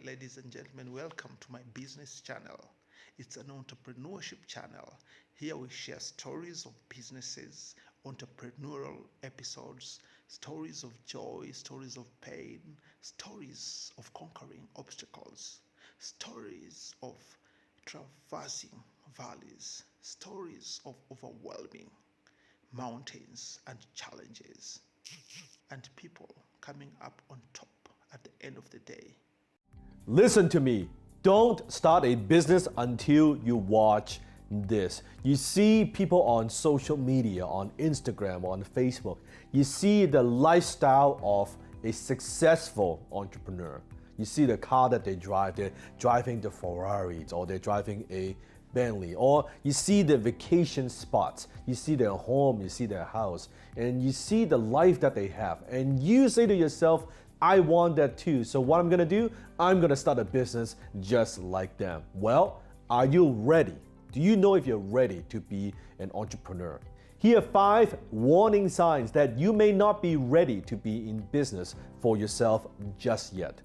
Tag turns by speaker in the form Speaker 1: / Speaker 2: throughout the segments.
Speaker 1: ladies and gentlemen, welcome to my business channel. It's an entrepreneurship channel. Here we share stories of businesses, entrepreneurial episodes, stories of joy, stories of pain, stories of conquering obstacles, stories of traversing valleys, stories of overwhelming mountains and challenges, and people coming up on top at the end of the day.
Speaker 2: Listen to me. Don't start a business until you watch this. You see people on social media, on Instagram, on Facebook. You see the lifestyle of a successful entrepreneur. You see the car that they drive. They're driving the Ferraris, or they're driving a Bentley, or you see the vacation spots. You see their home, you see their house, and you see the life that they have. And you say to yourself, I want that too. So what I'm gonna do, I'm gonna start a business just like them. Well, are you ready? Do you know if you're ready to be an entrepreneur? Here are 5 warning signs that you may not be ready to be in business for yourself just yet.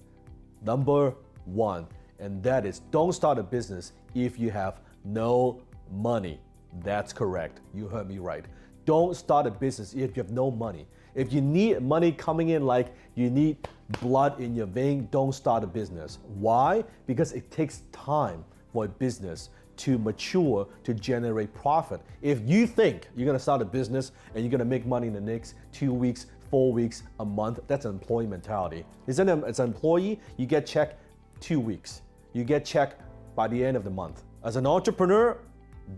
Speaker 2: Number 1, and that is don't start a business if you have no money. That's correct. You heard me right. Don't start a business if you have no money. If you need money coming in like you need blood in your vein, don't start a business. Why? Because it takes time for a business to mature, to generate profit. If you think you're gonna start a business and you're gonna make money in the next 2 weeks, 4 weeks, a month, that's an employee mentality. As an employee, you get checked 2 weeks. You get checked by the end of the month. As an entrepreneur,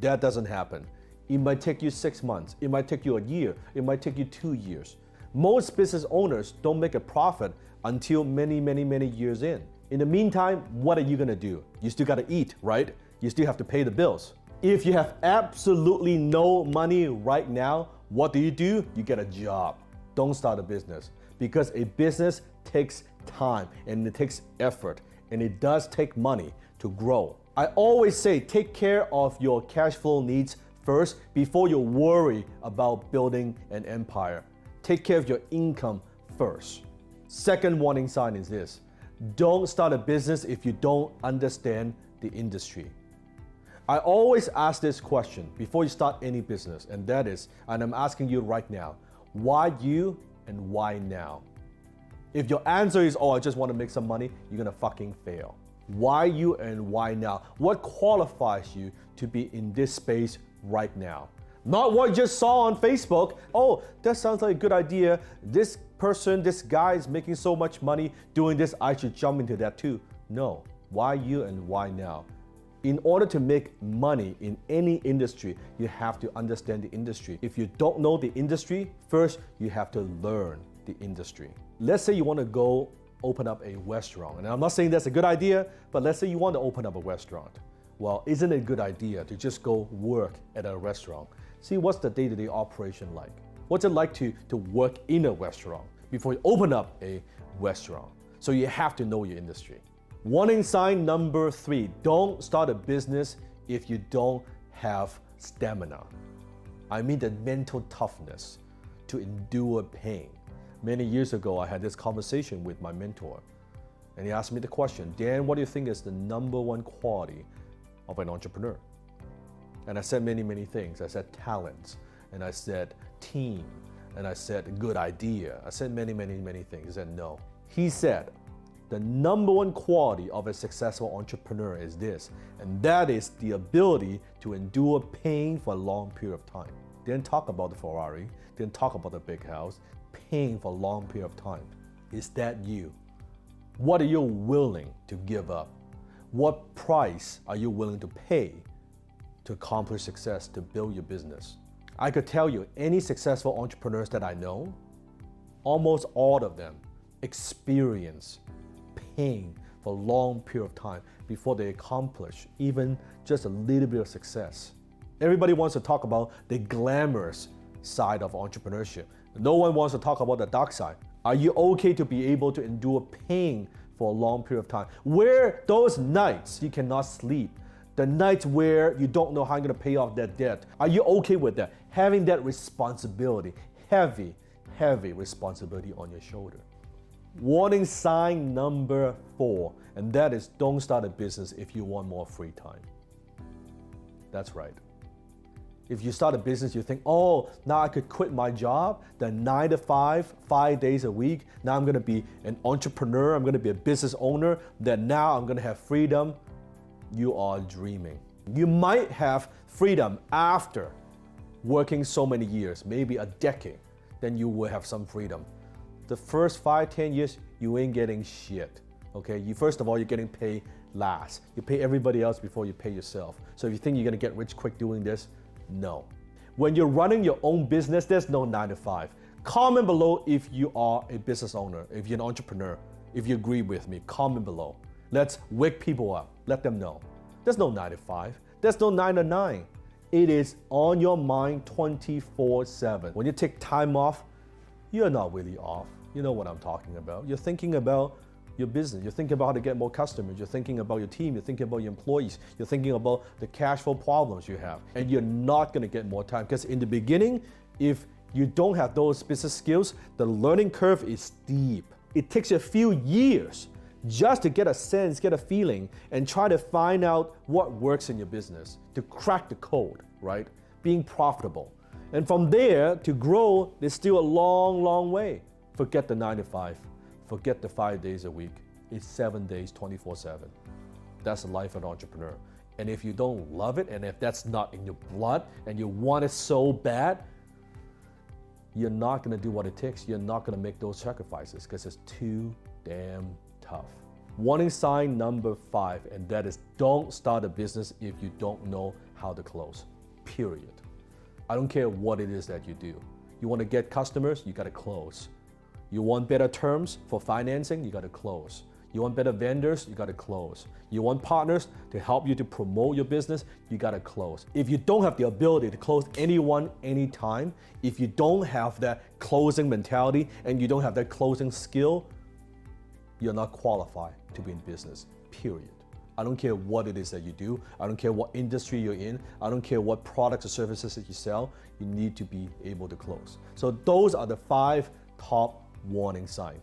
Speaker 2: that doesn't happen. It might take you 6 months. It might take you a year. It might take you 2 years. Most business owners don't make a profit until many years in. In the meantime, what are you gonna do? You still gotta eat, right? You still have to pay the bills. If you have absolutely no money right now, what do? You get a job. Don't start a business, because a business takes time and it takes effort and it does take money to grow. I always say take care of your cash flow needs first before you worry about building an empire. Take care of your income first. Second warning sign is this: don't start a business if you don't understand the industry. I always ask this question before you start any business, and that is, and I'm asking you right now, why you and why now? If your answer is, oh, I just want to make some money, you're gonna fucking fail. Why you and why now? What qualifies you to be in this space right now? Not what you just saw on Facebook. Oh, that sounds like a good idea. This person, this guy is making so much money doing this, I should jump into that too. No, why you and why now? In order to make money in any industry, you have to understand the industry. If you don't know the industry, first you have to learn the industry. Let's say you want to go open up a restaurant. And I'm not saying that's a good idea, but let's say you want to open up a restaurant. Well, isn't it a good idea to just go work at a restaurant? See, what's the day-to-day operation like? What's it like to work in a restaurant before you open up a restaurant? So you have to know your industry. Warning sign number 3, don't start a business if you don't have stamina. I mean the mental toughness to endure pain. Many years ago, I had this conversation with my mentor, and he asked me the question, Dan, what do you think is the number 1 quality of an entrepreneur? And I said many things. I said talents, and I said team, and I said good idea. I said many things. He said no. He said the number 1 quality of a successful entrepreneur is this, and that is the ability to endure pain for a long period of time. Didn't talk about the Ferrari, didn't talk about the big house. Pain for a long period of time. Is that you? What are you willing to give up? What price are you willing to pay to accomplish success, to build your business? I could tell you, any successful entrepreneurs that I know, almost all of them experience pain for a long period of time before they accomplish even just a little bit of success. Everybody wants to talk about the glamorous side of entrepreneurship. No one wants to talk about the dark side. Are you okay to be able to endure pain for a long period of time? Where those nights you cannot sleep, the nights where you don't know how you're gonna pay off that debt, are you okay with that? Having that responsibility, heavy responsibility on your shoulder. Warning sign number 4, and that is don't start a business if you want more free time. That's right. If you start a business, you think, oh, now I could quit my job, then 9 to 5, 5 days a week. Now I'm gonna be an entrepreneur, I'm gonna be a business owner, then now I'm gonna have freedom. You are dreaming. You might have freedom after working so many years, maybe a decade, then you will have some freedom. The first 5, 10 years, you ain't getting shit, okay? First of all, you're getting paid last. You pay everybody else before you pay yourself. So if you think you're gonna get rich quick doing this, no. When you're running your own business, there's no 9 to 5. Comment below if you are a business owner, if you're an entrepreneur, if you agree with me, comment below. Let's wake people up, let them know. There's no 9 to 5, there's no 9 to 9. It is on your mind 24/7. When you take time off, you're not really off. You know what I'm talking about. You're thinking about your business. You're thinking about how to get more customers. You're thinking about your team. You're thinking about your employees. You're thinking about the cash flow problems you have. And you're not going to get more time because in the beginning, if you don't have those business skills, the learning curve is steep. It takes you a few years just to get a sense, get a feeling, and try to find out what works in your business, to crack the code, right? Being profitable. And from there, to grow, there's still a long, long way. Forget the 9 to 5. Forget the 5 days a week. It's 7 days, 24/7. That's the life of an entrepreneur. And if you don't love it, and if that's not in your blood, and you want it so bad, you're not gonna do what it takes. You're not gonna make those sacrifices because it's too damn tough. Warning sign number 5, and that is don't start a business if you don't know how to close, period. I don't care what it is that you do. You wanna get customers, you gotta close. You want better terms for financing, you gotta close. You want better vendors, you gotta close. You want partners to help you to promote your business, you gotta close. If you don't have the ability to close anyone, anytime, if you don't have that closing mentality and you don't have that closing skill, you're not qualified to be in business, period. I don't care what it is that you do. I don't care what industry you're in. I don't care what products or services that you sell. You need to be able to close. So those are the 5 top warning signs.